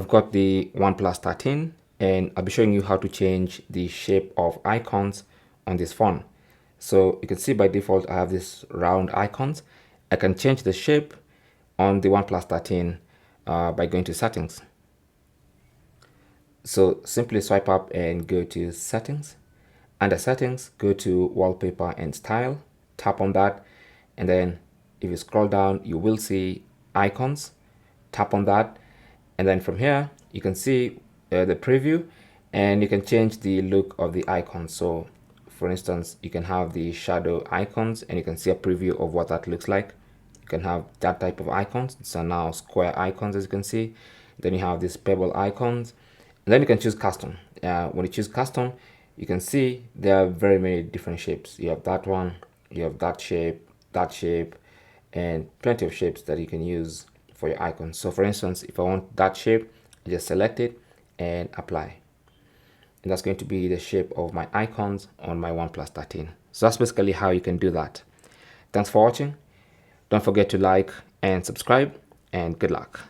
I've got the OnePlus 13 and I'll be showing you how to change the shape of icons on this phone. So you can see by default I have this round icons. I can change the shape on the OnePlus 13 by going to settings. So simply swipe up and go to settings. Under settings, go to wallpaper and style, tap on that, and then if you scroll down you will see icons. Tap on that, and then from here you can see the preview, and you can change the look of the icons. So for instance, you can have the shadow icons and you can see a preview of what that looks like. You can have that type of icons. So now square icons, as you can see. Then you have these pebble icons, and then you can choose custom. When you choose custom, you can see there are very many different shapes. You have that one, you have that shape, and plenty of shapes that you can use for your icons. So for instance, if I want that shape, I just select it and apply. And that's going to be the shape of my icons on my OnePlus 13. So that's basically how you can do that. Thanks for watching. Don't forget to like and subscribe, and good luck.